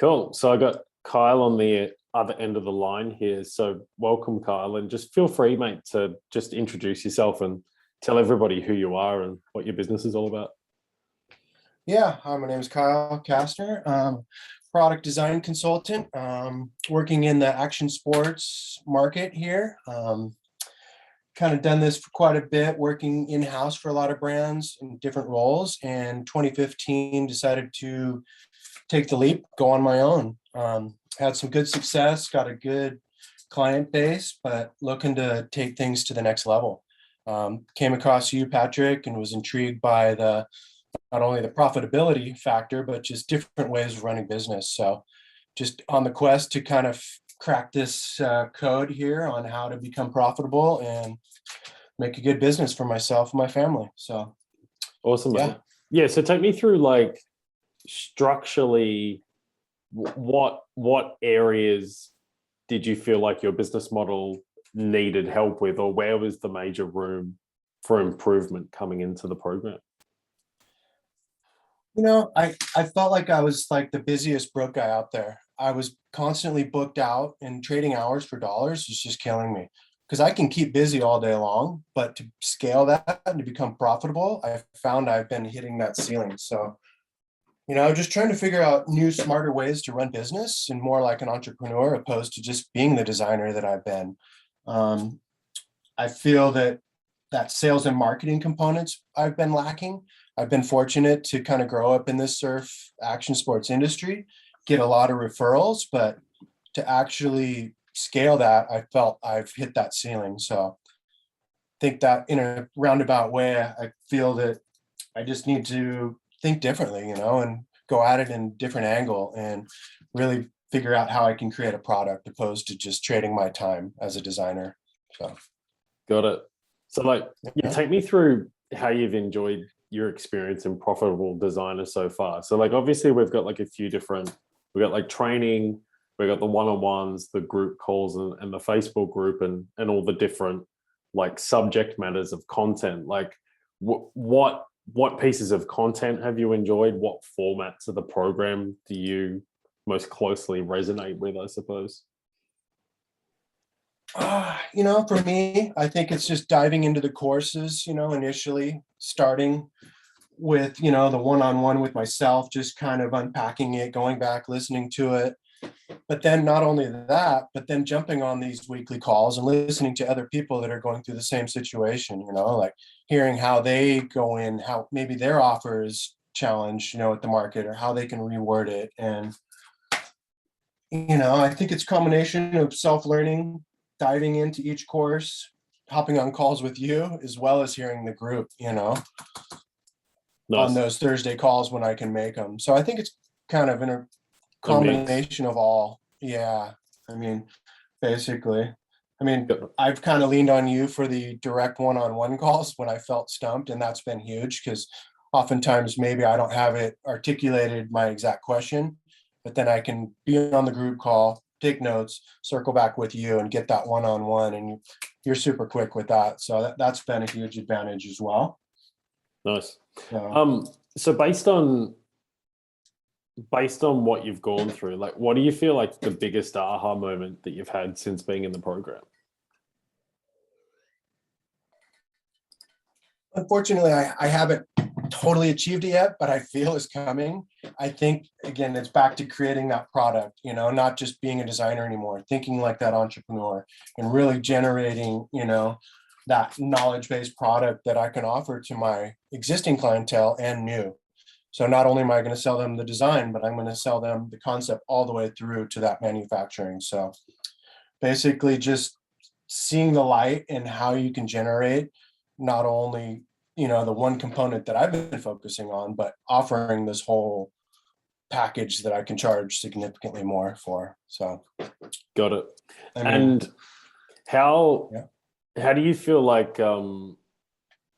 Cool. So I got Kyle on the other end of the line here. So welcome, Kyle, and just feel free, mate, to just introduce yourself and tell everybody who you are and what your business is all about. Yeah, hi, my name is Kyle Kastner, product design consultant, working in the action sports market here. Kind of done this for quite a bit, working in-house for a lot of brands in different roles. And 2015 decided to take the leap, go on my own. Had some good success, got a good client base, but looking to take things to the next level. Came across you, Patrick, and was intrigued by the not only the profitability factor, but just different ways of running business. So just on the quest to kind of crack this code here on how to become profitable and make a good business for myself and my family. So Awesome, yeah. mate. Yeah. So take me through like structurally, what areas did you feel like your business model needed help with, or where was the major room for improvement coming into the program? I felt like I was like the busiest broke guy out there. I was constantly booked out, and trading hours for dollars is just killing me because I can keep busy all day long, but to scale that and to become profitable, I found I've been hitting that ceiling. So, just trying to figure out new, smarter ways to run business and more like an entrepreneur opposed to just being the designer that I've been. Um, I feel that sales and marketing components I've been lacking. I've been fortunate to kind of grow up in this surf action sports industry, get a lot of referrals, but to actually scale that, I felt I've hit that ceiling. So I think that in a roundabout way, I feel that I just need to think differently, and go at it in a different angle and really figure out how I can create a product opposed to just trading my time as a designer. So Got it. So like, yeah, yeah. take me through how you've enjoyed your experience in profitable designer so far. So like, obviously we've got like a few different, we got like training, we got the one-on-ones, the group calls, and the Facebook group, and all the different like subject matters of content. Like what pieces of content have you enjoyed? What formats of the program do you most closely resonate with, I suppose? For me, I think it's just diving into the courses, initially starting with, the one-on-one with myself, just kind of unpacking it, going back, listening to it. But then not only that, but then jumping on these weekly calls and listening to other people that are going through the same situation, like hearing how they go in, how maybe their offer is challenged, at the market, or how they can reword it. And I think it's a combination of self-learning, diving into each course, hopping on calls with you, as well as hearing the group, on Nice. those Thursday calls when I can make them. So I think it's kind of in a A mix. combination of all. Yeah. I mean, basically, Got- I've kind of leaned on you for the direct one-on-one calls when I felt stumped, and that's been huge because oftentimes maybe I don't have it articulated my exact question, but then I can be on the group call, take notes, circle back with you, and get that one-on-one, and you're super quick with that. So that's been a huge advantage as well. Nice. So, So based on what you've gone through, like what do you feel like the biggest aha moment that you've had since being in the program? unfortunately, I haven't totally achieved it yet, but I feel it's coming. I think, again, it's back to creating that product, not just being a designer anymore, thinking like that entrepreneur and really generating, that knowledge-based product that I can offer to my existing clientele and new. So not only am I going to sell them the design, but I'm going to sell them the concept all the way through to that manufacturing. So basically just seeing the light and how you can generate not only, the one component that I've been focusing on, but offering this whole package that I can charge significantly more for. So, Got it. I mean, And how yeah. how do you feel like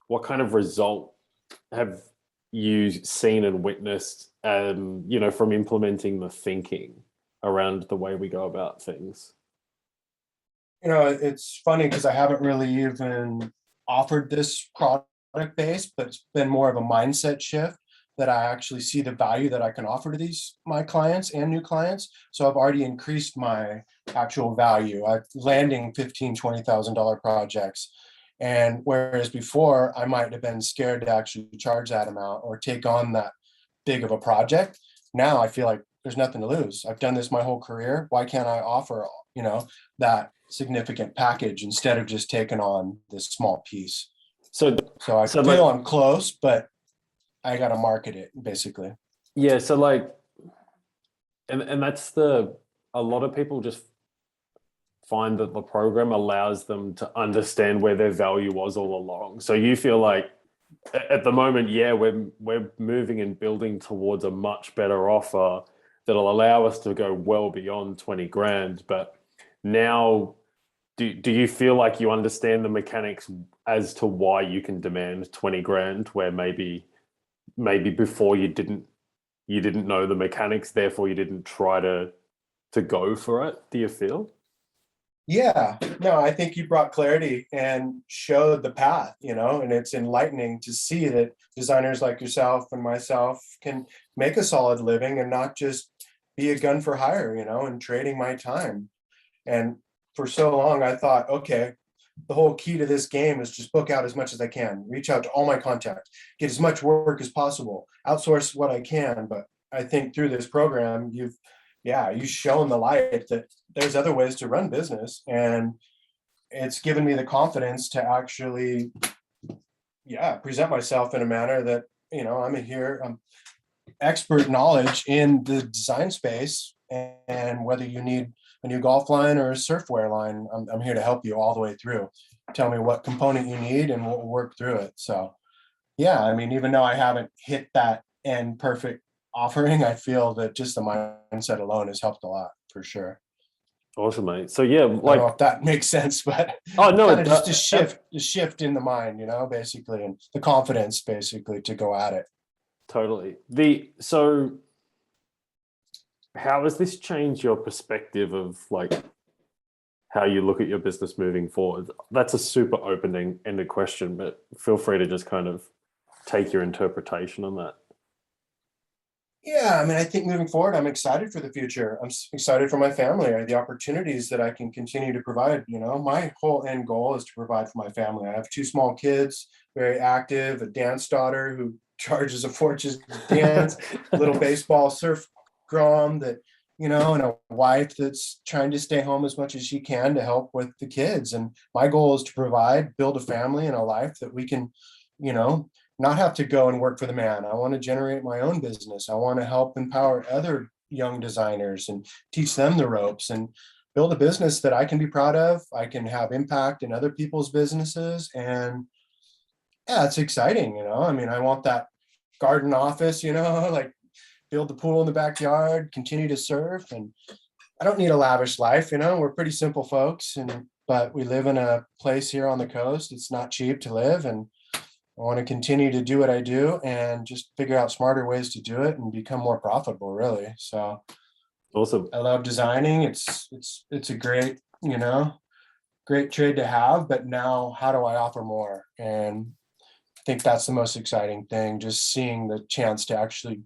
what kind of result have you seen and witnessed from implementing the thinking around the way we go about things? It's funny because I haven't really even offered this product base, but it's been more of a mindset shift. that I actually see the value that I can offer to these my clients and new clients. So I've already increased my actual value. I'm landing $15,000-$20,000 projects. And whereas before I might have been scared to actually charge that amount or take on that big of a project, now I feel like there's nothing to lose. I've done this my whole career. Why can't I offer, that significant package instead of just taking on this small piece? So, So I so feel like, I'm close, but I got to market it basically. yeah, so like, and that's a lot of people just find that the program allows them to understand where their value was all along. So you feel like at the moment, yeah, we're moving and building towards a much better offer that'll allow us to go well beyond 20 grand. But now, do you feel like you understand the mechanics as to why you can demand 20 grand, where maybe before you didn't know the mechanics, therefore you didn't try to go for it? Do you feel? Yeah, no, I think you brought clarity and showed the path, and it's enlightening to see that designers like yourself and myself can make a solid living and not just be a gun for hire, and trading my time. And for so long, I thought, okay, the whole key to this game is just book out as much as I can, reach out to all my contacts, get as much work as possible, outsource what I can. But I think through this program, you've shown the light that there's other ways to run business. And it's given me the confidence to actually, present myself in a manner that, I'm expert knowledge in the design space. And whether you need a new golf line or a surfwear line, I'm here to help you all the way through. Tell me what component you need and we'll work through it. So yeah, I mean, even though I haven't hit that end perfect offering, I feel that just the mindset alone has helped a lot for sure. Awesome, mate. So yeah, I don't know like, if that makes sense, but oh no, kind of just a shift in the mind, basically, and the confidence basically to go at it. totally. So how has this changed your perspective of like how you look at your business moving forward? That's a super open-ended question, but feel free to just kind of take your interpretation on that. Yeah, I mean, I think moving forward, I'm excited for the future. Excited for my family, the opportunities that I can continue to provide. My whole end goal is to provide for my family. I have two small kids, very active, a dance daughter who charges a fortune to dance, little baseball surf grom that, and a wife that's trying to stay home as much as she can to help with the kids. And my goal is to provide, build a family and a life that we can, you know, not have to go and work for the man. I want to generate my own business. I want to help empower other young designers and teach them the ropes and build a business that I can be proud of. I can have impact in other people's businesses. And yeah, it's exciting. I mean, I want that garden office, like build the pool in the backyard, continue to surf. And I don't need a lavish life. We're pretty simple folks, but we live in a place here on the coast. It's not cheap to live. And I want to continue to do what I do and just figure out smarter ways to do it and become more profitable, really. So Awesome. I love designing. It's a great trade to have, but now how do I offer more? And I think that's the most exciting thing, just seeing the chance to actually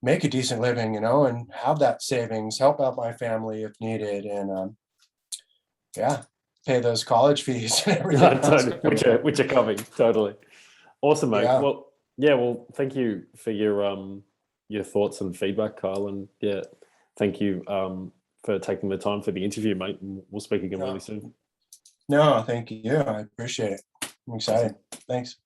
make a decent living, and have that savings, help out my family if needed. And yeah, pay those college fees and everything else. Totally. Which are coming. Totally. Awesome, mate. Yeah. Well, yeah. Well, thank you for your thoughts and feedback, Kyle, and yeah, thank you for taking the time for the interview, mate. And we'll speak again really soon. No, thank you. I appreciate it. I'm excited. Thanks.